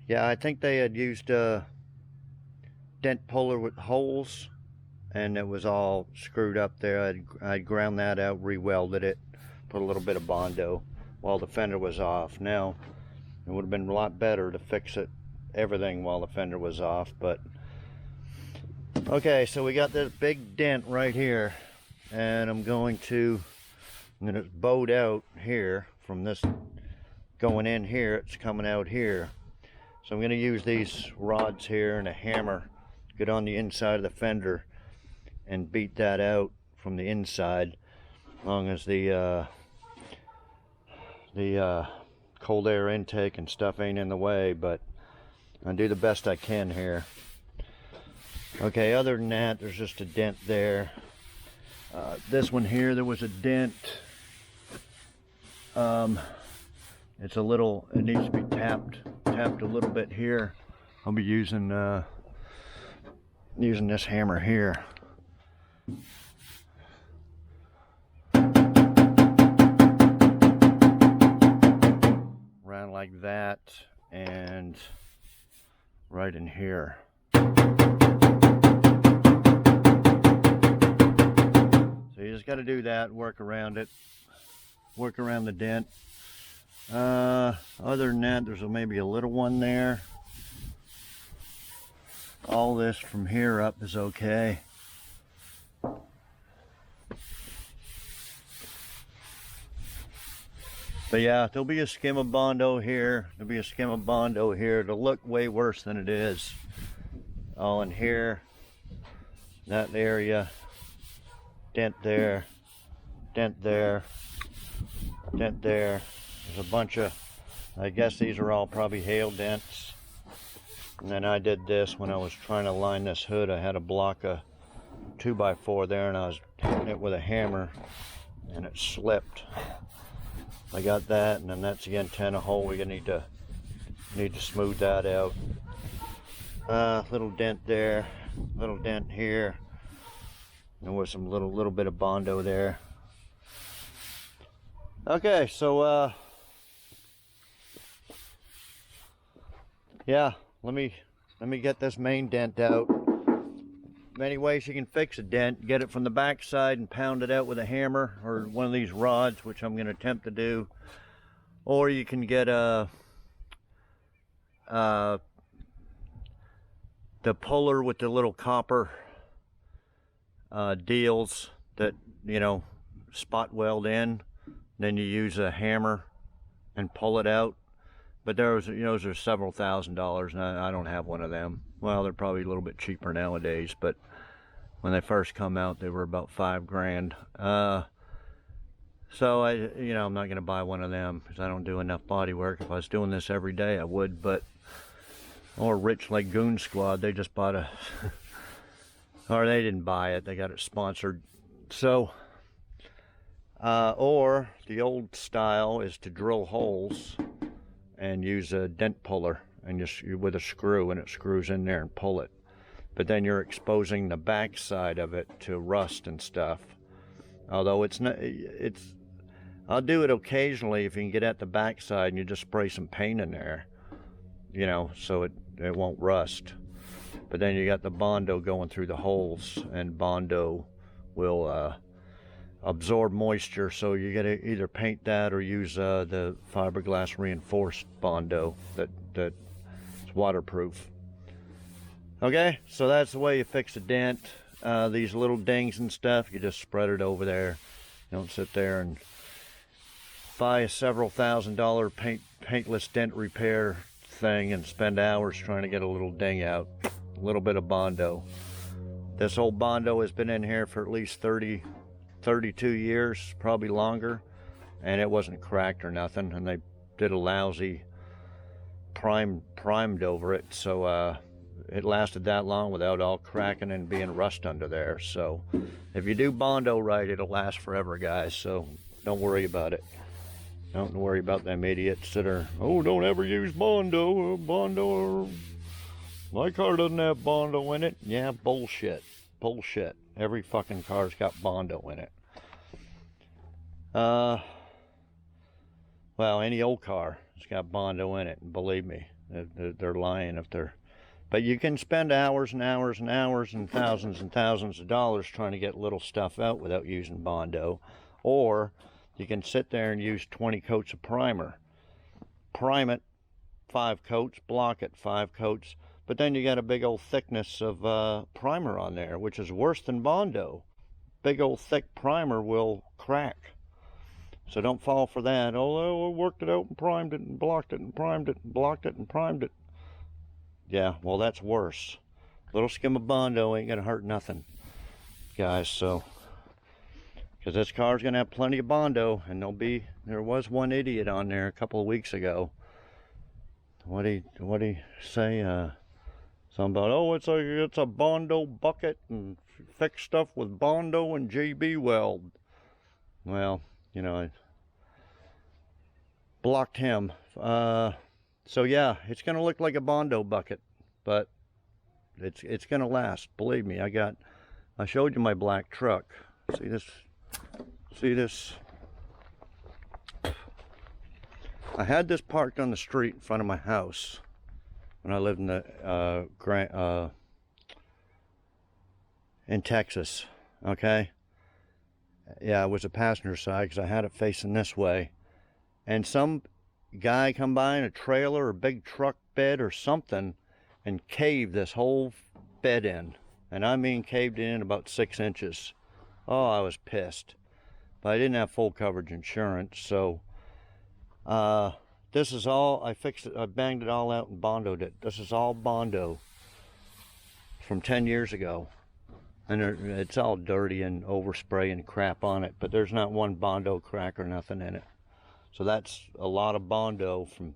yeah, I think they had used dent puller with holes, and it was all screwed up there. I'd ground that out, re-welded it, put a little bit of Bondo while the fender was off. Now, it would have been a lot better to fix it, everything while the fender was off, but okay, so we got this big dent right here, and I'm gonna bowed out here from this going in here. It's coming out here, so I'm going to use these rods here and a hammer, get on the inside of the fender and beat that out from the inside, as long as the cold air intake and stuff ain't in the way. But I'll do the best I can here. Okay, other than that, there's just a dent there. This one here, there was a dent. It's a little, it needs to be tapped a little bit here. I'll be using this hammer here. Around like that, and right in here. So you just got to do that, work around it, work around the dent. Other than that, there's maybe a little one there. All this from here up is okay. But yeah, there'll be a skim of Bondo here. There'll be a skim of Bondo here. It'll look way worse than it is. All in here, that area, dent there, dent there, dent there. There's a bunch of, I guess these are all probably hail dents. And then I did this when I was trying to line this hood. I had a block of 2x4 there, and I was hitting it with a hammer, and it slipped. I got that, and then that's the antenna hole. We're gonna need to smooth that out. Little dent there, little dent here. There was some little bit of Bondo there. Okay, so yeah, let me get this main dent out. Many ways you can fix a dent: get it from the back side and pound it out with a hammer or one of these rods, which I'm going to attempt to do, or you can get the puller with the little copper deals that, you know, spot weld in. Then you use a hammer and pull it out. But those are several $1,000s, and I don't have one of them. Well, they're probably a little bit cheaper nowadays, but when they first come out, they were about $5 grand. So I'm not going to buy one of them because I don't do enough body work. If I was doing this every day, I would. But or Rich Lagoon Squad, they just bought a, or they didn't buy it. They got it sponsored. So, or the old style is to drill holes and use a dent puller and just with a screw, and it screws in there and pull it. But then you're exposing the back side of it to rust and stuff. Although I'll do it occasionally if you can get at the back side and you just spray some paint in there, so it won't rust. But then you got the Bondo going through the holes, and Bondo will absorb moisture, so you gotta either paint that or use the fiberglass reinforced Bondo that's waterproof. Okay, so that's the way you fix a dent. These little dings and stuff, you just spread it over there. You don't sit there and buy a several $1,000 paintless dent repair thing and spend hours trying to get a little ding out. A little bit of Bondo. This old Bondo has been in here for at least 32 years, probably longer, and it wasn't cracked or nothing, and they did a lousy primed over it, so it lasted that long without all cracking and being rust under there. So if you do Bondo right, it'll last forever, guys. So don't worry about it. Don't worry about them idiots that are, oh, don't ever use Bondo. Bondo, my car doesn't have Bondo in it. Yeah, bullshit. Bullshit. Every fucking car's got Bondo in it. Well, any old car has got Bondo in it, and believe me, they're lying if they're... But you can spend hours and hours and hours and thousands of dollars trying to get little stuff out without using Bondo. Or you can sit there and use 20 coats of primer. Prime it 5 coats, block it 5 coats, but then you got a big old thickness of primer on there, which is worse than Bondo. Big old thick primer will crack. So don't fall for that. Oh, I worked it out and primed it and blocked it and primed it and blocked it and primed it. Yeah, well, that's worse. Little skim of Bondo ain't gonna hurt nothing, guys. So, because this car's gonna have plenty of Bondo, and there was one idiot on there a couple of weeks ago. What'd he say? Something about, oh, it's a Bondo bucket and fix stuff with Bondo and JB Weld. Well, you know, I blocked him. So yeah, it's gonna look like a Bondo bucket, but it's gonna last. Believe me. I showed you my black truck. See this? See this? I had this parked on the street in front of my house when I lived in the in Texas. Okay. Yeah, it was a passenger side because I had it facing this way, and some guy come by in a trailer or big truck bed or something and caved this whole bed in, and I mean caved it in about 6 inches. Oh, I was pissed, but I didn't have full coverage insurance. So this is all, I fixed it, I banged it all out and Bondoed it. This is all Bondo from 10 years ago, and it's all dirty and overspray and crap on it, but there's not one Bondo crack or nothing in it. So that's a lot of Bondo from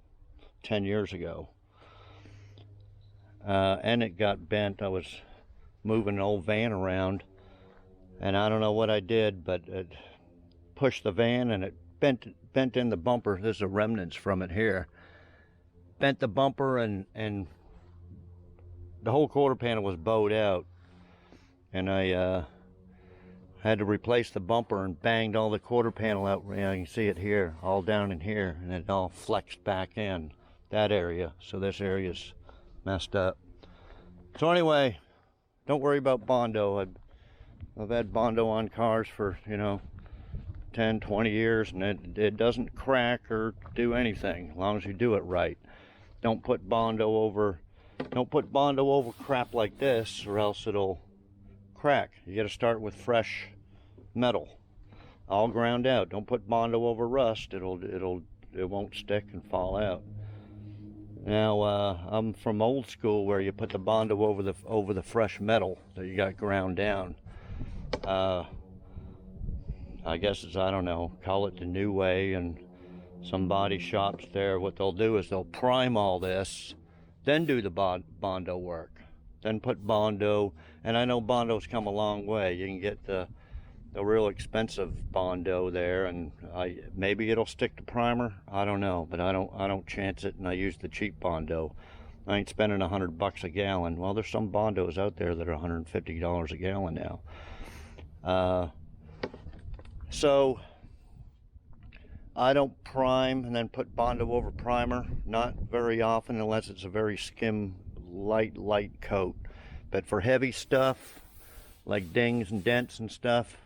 10 years ago. And it got bent. I was moving an old van around, and I don't know what I did, but it pushed the van and it bent in the bumper. There's the remnants from it here. Bent the bumper, and the whole quarter panel was bowed out. And I had to replace the bumper and banged all the quarter panel out. You know, you can see it here, all down in here, and it all flexed back in that area. So this area's messed up. So anyway, don't worry about Bondo. I've had Bondo on cars for, you know, 10, 20 years, and it doesn't crack or do anything as long as you do it right. Don't put Bondo over crap like this, or else it'll crack. You got to start with fresh metal, all ground out. Don't put Bondo over rust. It won't stick and fall out. Now I'm from old school where you put the Bondo over the fresh metal that you got ground down. I guess it's, I don't know, call it the new way. And some body shops there, what they'll do is they'll prime all this, then do the Bondo work, then put Bondo. And I know Bondo's come a long way. You can get the real expensive Bondo there, and maybe it'll stick to primer. I don't know, but I don't chance it, and I use the cheap Bondo. I ain't spending $100 a gallon. Well, there's some Bondos out there that are $150 a gallon now. So I don't prime and then put Bondo over primer. Not very often, unless it's a very skim, light coat. But for heavy stuff, like dings and dents and stuff,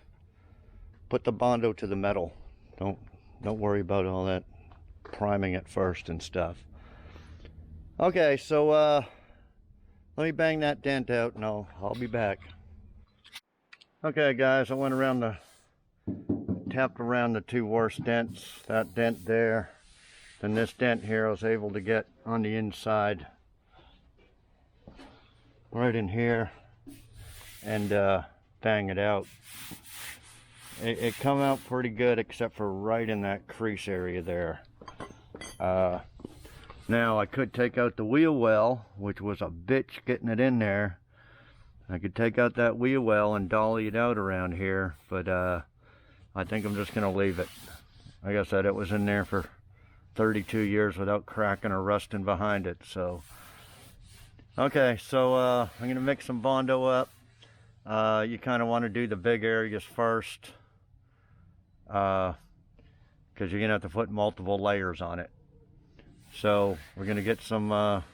put the Bondo to the metal. Don't worry about all that priming it first and stuff. Okay, so let me bang that dent out, and I'll be back. Okay, guys, I went around tapped around the 2 worst dents. That dent there, then this dent here. I was able to get on the inside, right in here, and bang it out. It come out pretty good, except for right in that crease area there. Now I could take out the wheel well, which was a bitch getting it in there. I could take out that wheel well and dolly it out around here, but I think I'm just gonna leave it. Like I said, it was in there for 32 years without cracking or rusting behind it. So okay, so I'm gonna mix some Bondo up. You kind of want to do the big areas first, because you're gonna have to put multiple layers on it. So we're gonna get some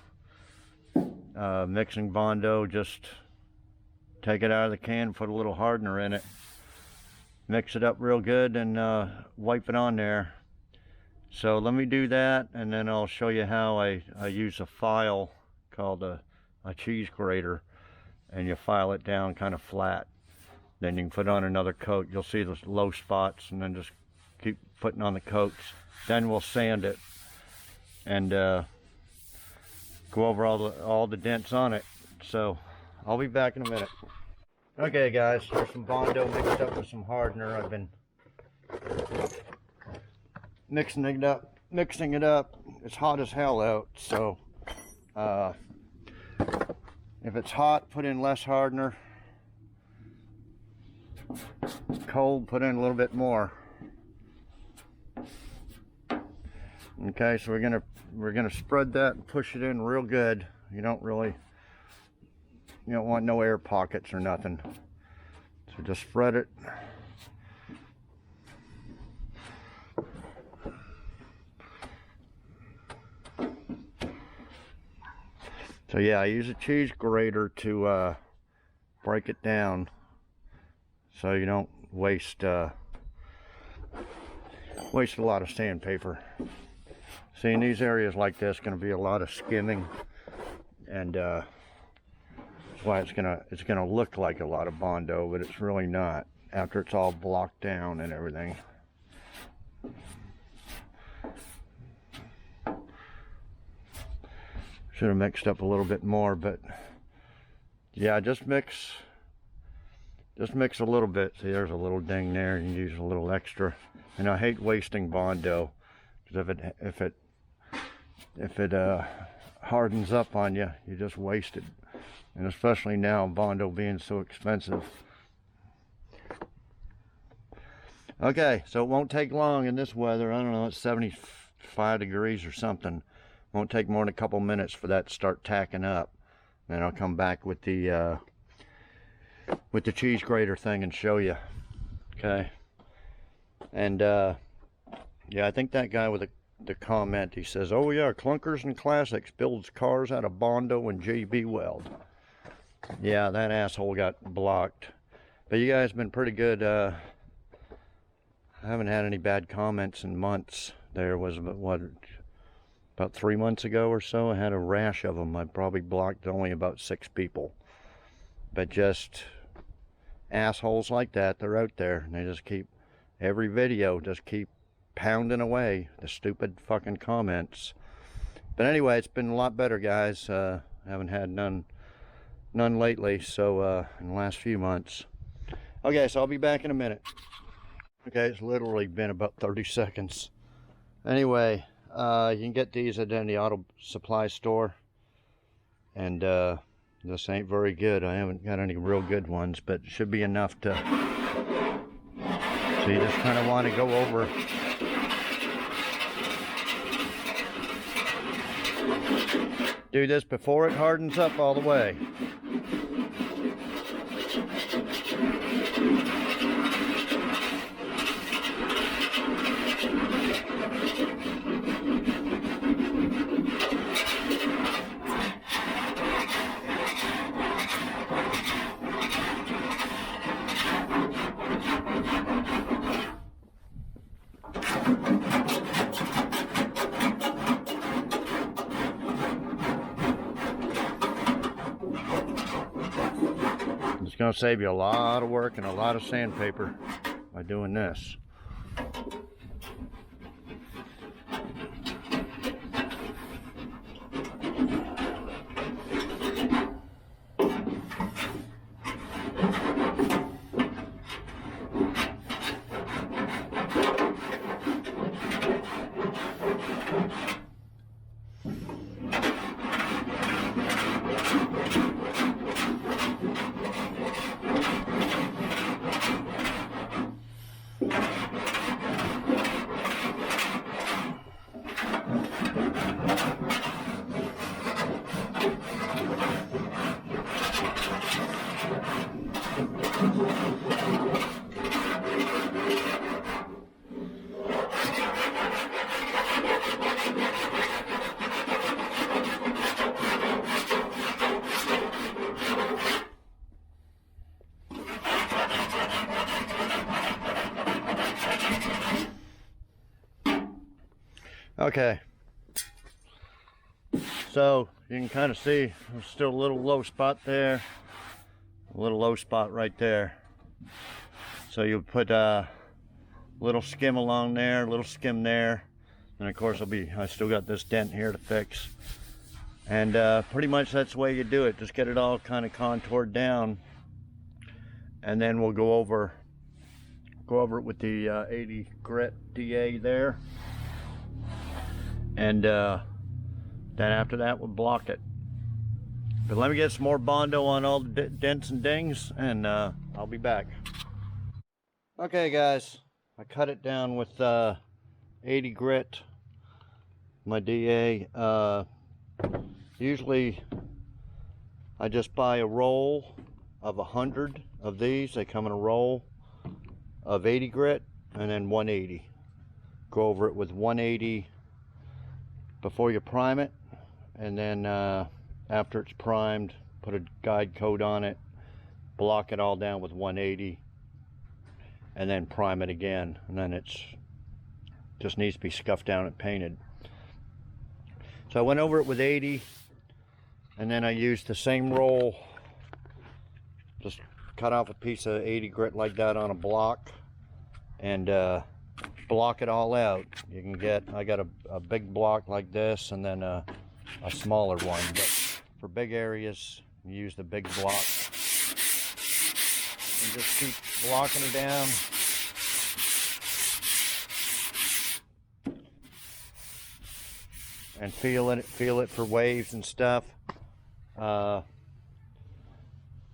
mixing Bondo. Just take it out of the can, put a little hardener in it, mix it up real good, and wipe it on there. So let me do that, and then I'll show you how I use a file called a cheese grater, and you file it down kind of flat. Then you can put on another coat. You'll see the low spots, and then just keep putting on the coats. Then we'll sand it and go over all the dents on it. So I'll be back in a minute. Okay guys, here's some Bondo mixed up with some hardener. I've been mixing it up. It's hot as hell out, so if it's hot, put in less hardener. Cold, put in a little bit more. Okay, so we're gonna spread that and push it in real good. You don't want no air pockets or nothing. So just spread it. So yeah, I use a cheese grater to break it down, so you don't waste a lot of sandpaper. See, in these areas like this, going to be a lot of skimming, and that's why it's gonna look like a lot of Bondo, but it's really not after it's all blocked down and everything. Should have mixed up a little bit more, but yeah, just mix a little bit. See, there's a little ding there. You can use a little extra. And I hate wasting Bondo, because if it hardens up on you, you just waste it. And especially now, Bondo being so expensive. Okay, so it won't take long in this weather. I don't know, it's 75 degrees or something. Won't take more than a couple minutes for that to start tacking up. Then I'll come back with the cheese grater thing and show you. Okay. And yeah, I think that guy with the comment, he says, "Oh yeah, Clunkers and Classics builds cars out of Bondo and JB Weld." Yeah, that asshole got blocked. But you guys have been pretty good. I haven't had any bad comments in months. There was about 3 months ago or so, I had a rash of them. I probably blocked only about 6 people. But just assholes like that, they're out there, and they just keep, every video, just keep pounding away the stupid fucking comments. But anyway, it's been a lot better, guys. I haven't had none lately, so in the last few months. Okay, so I'll be back in a minute. Okay, it's literally been about 30 seconds. Anyway, you can get these at any auto supply store, and this ain't very good. I haven't got any real good ones, but it should be enough to, so you just kind of want to go over do this before it hardens up all the way. It's going to save you a lot of work and a lot of sandpaper by doing this. Okay, so you can kind of see there's still a little low spot there, a little low spot right there. So you put a little skim along there, a little skim there, and of course I still got this dent here to fix. And pretty much that's the way you do it. Just get it all kind of contoured down, and then we'll go over it with the 80 grit DA there. And then after that we'll block it. But let me get some more Bondo on all the dents and dings, and I'll be back. Okay guys, I cut it down with 80 grit, my DA. Usually I just buy a roll of 100 of these. They come in a roll of 80 grit and then 180. Go over it with 180 before you prime it, and then after it's primed, put a guide coat on it, block it all down with 180, and then prime it again, and then it's just needs to be scuffed down and painted. So I went over it with 80, and then I used the same roll, just cut off a piece of 80 grit like that on a block, and block it all out. You can get, I got a big block like this, and then a smaller one, but for big areas you use the big block, and just keep blocking it down. And feel it for waves and stuff.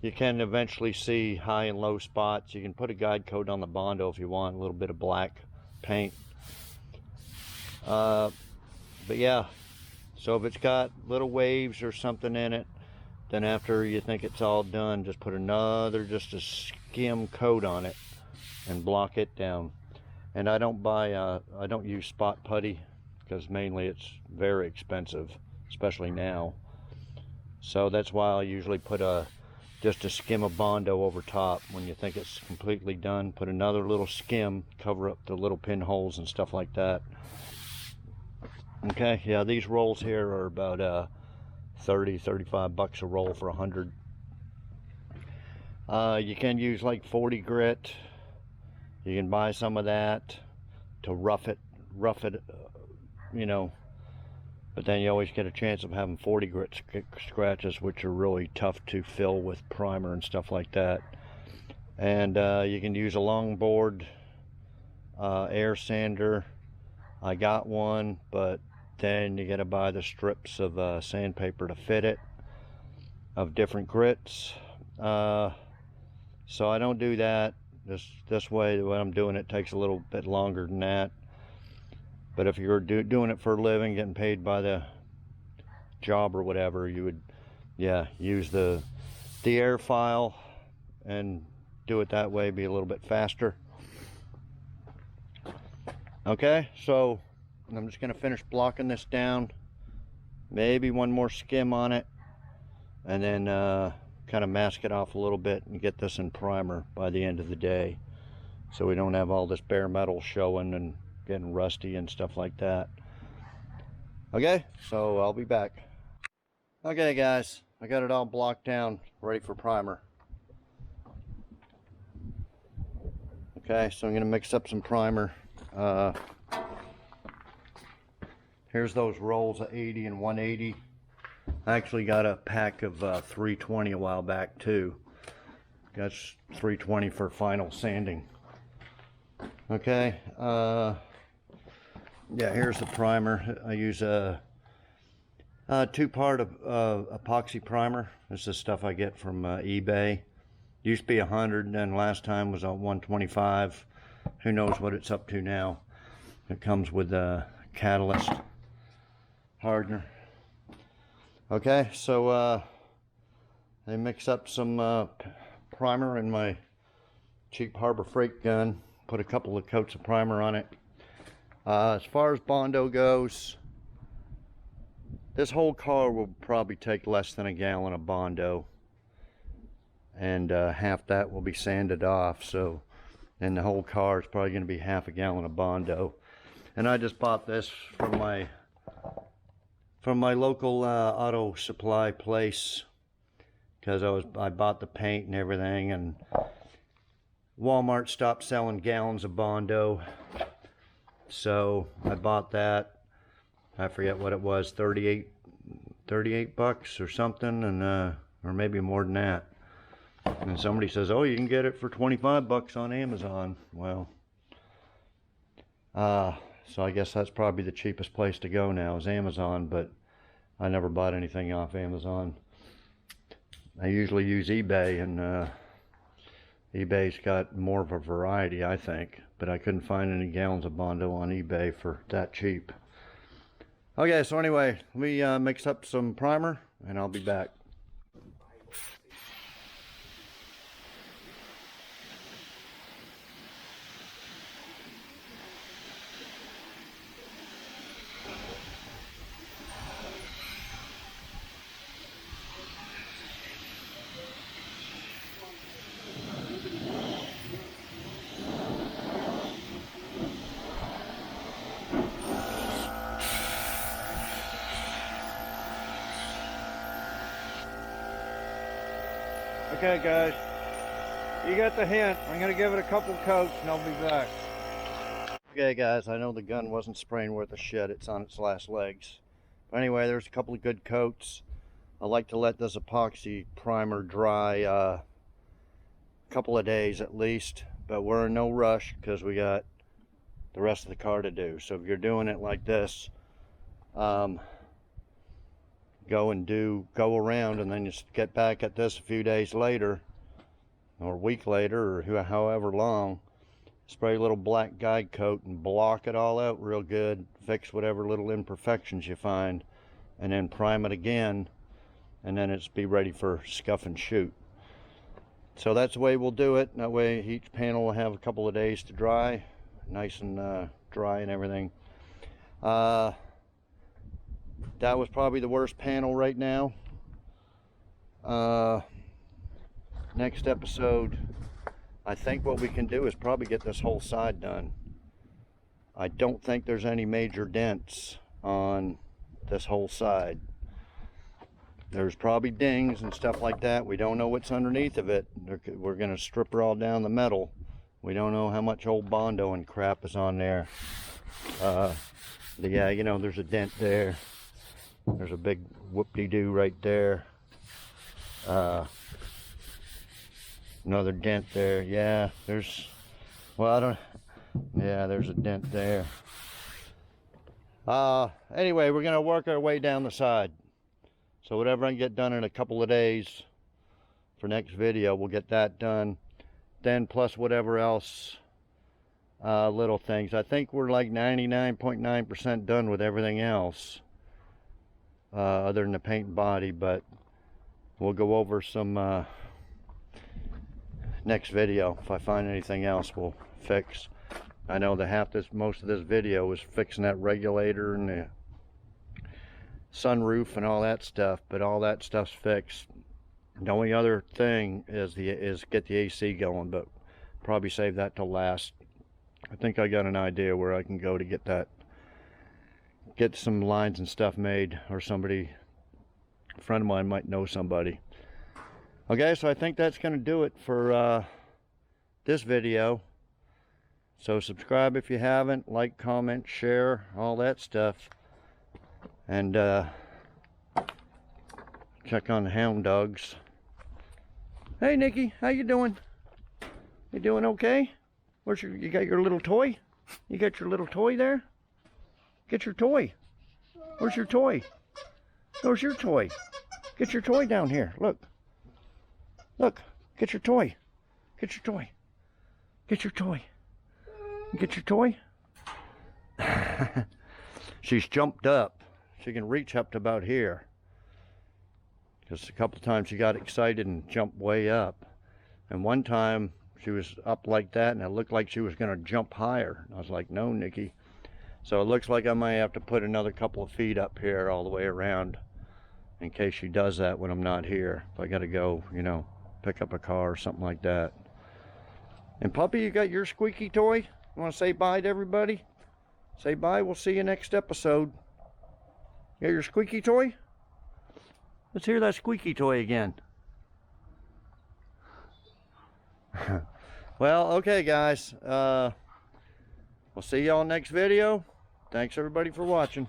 You can eventually see high and low spots. You can put a guide coat on the Bondo if you want, a little bit of black paint. But yeah, so if it's got little waves or something in it, then after you think it's all done, just put another, just a skim coat on it and block it down. And I don't use spot putty, because mainly it's very expensive, especially now. So that's why I usually put just a skim of Bondo over top. When you think it's completely done, put another little skim, cover up the little pinholes and stuff like that. Okay, yeah, these rolls here are about 35 bucks a roll for 100. You can use like 40 grit. You can buy some of that to rough it, you know, but then you always get a chance of having 40 grit scratches, which are really tough to fill with primer and stuff like that. And you can use a longboard air sander. I got one, but then you gotta buy the strips of sandpaper to fit it, of different grits. So I don't do that. This way, when I'm doing it takes a little bit longer than that. But if you're doing it for a living, getting paid by the job or whatever, you would, yeah, use the air file and do it that way, be a little bit faster. Okay, so I'm just gonna finish blocking this down, maybe one more skim on it, and then kind of mask it off a little bit and get this in primer by the end of the day, so we don't have all this bare metal showing and getting rusty and stuff like that. Okay, so I'll be back. Okay guys, I got it all blocked down, ready for primer. Okay, so I'm gonna mix up some primer. Here's those rolls of 80 and 180. I actually got a pack of 320 a while back too. Got 320 for final sanding. Okay, yeah, here's the primer. I use a two-part epoxy primer. This is stuff I get from eBay. Used to be 100, and then last time was on 125. Who knows what it's up to now. It comes with a catalyst hardener. Okay, so I mix up some primer in my cheap Harbor Freight gun. Put a couple of coats of primer on it. As far as Bondo goes, this whole car will probably take less than a gallon of Bondo, and half that will be sanded off. So, and the whole car is probably going to be half a gallon of Bondo. And I just bought this from my local auto supply place, because I bought the paint and everything, and Walmart stopped selling gallons of Bondo, so I bought that. I forget what it was, 38 bucks or something, and or maybe more than that. And somebody says, oh, you can get it for 25 bucks on Amazon. Well, so I guess that's probably the cheapest place to go now is Amazon, but I never bought anything off Amazon. I usually use eBay, and eBay's got more of a variety, I think, but I couldn't find any gallons of Bondo on eBay for that cheap. Okay, so anyway, let me mix up some primer, and I'll be back. Okay guys, you got the hint. I'm going to give it a couple coats and I'll be back. Okay guys, I know the gun wasn't spraying worth a shit. It's on its last legs. But anyway, there's a couple of good coats. I like to let this epoxy primer dry a couple of days at least. But we're in no rush because we got the rest of the car to do. So if you're doing it like this, go around and then just get back at this a few days later or a week later or however long, spray a little black guide coat and block it all out real good, fix whatever little imperfections you find, and then prime it again, and then it's be ready for scuff and shoot. So that's the way we'll do it. That way each panel will have a couple of days to dry, nice and dry and everything. That was probably the worst panel right now. Next episode, I think what we can do is probably get this whole side done. I don't think there's any major dents on this whole side. There's probably dings and stuff like that. We don't know what's underneath of it. We're going to strip her all down the metal. We don't know how much old Bondo and crap is on there. Yeah, you know, there's a dent there. There's a big whoop-de-doo right there. Another dent there. Yeah, there's, well, yeah, there's a dent there. Anyway, we're going to work our way down the side. So whatever I can get done in a couple of days for next video, we'll get that done. Then plus whatever else, little things. I think we're like 99.9% done with everything else. Other than the paint and body, but we'll go over some next video. If I find anything else, we'll fix. I know that most of this video is fixing that regulator and the sunroof and all that stuff, but all that stuff's fixed. The only other thing is get the AC going, but probably save that till last. I think I got an idea where I can go to get that. Get some lines and stuff made, or somebody, a friend of mine might know somebody. Okay, so I think that's going to do it for this video. So subscribe if you haven't, like, comment, share, all that stuff. And check on the hound dogs. Hey Nikki, how you doing? You doing okay? You got your little toy? You got your little toy there? Get your toy. Where's your toy? Where's your toy? Get your toy down here. Look. Look. Get your toy. Get your toy. Get your toy. Get your toy. She's jumped up. She can reach up to about here. Just a couple times she got excited and jumped way up. And one time She was up like that, and it looked like she was going to jump higher. I was like, no, Nikki. So it looks like I might have to put another couple of feet up here all the way around in case she does that when I'm not here. If I got to go, you know, pick up a car or something like that. And Puppy, you got your squeaky toy? You want to say bye to everybody? Say bye. We'll see you next episode. You got your squeaky toy? Let's hear that squeaky toy again. Well, okay, guys. We'll see y'all next video. Thanks, everybody, for watching.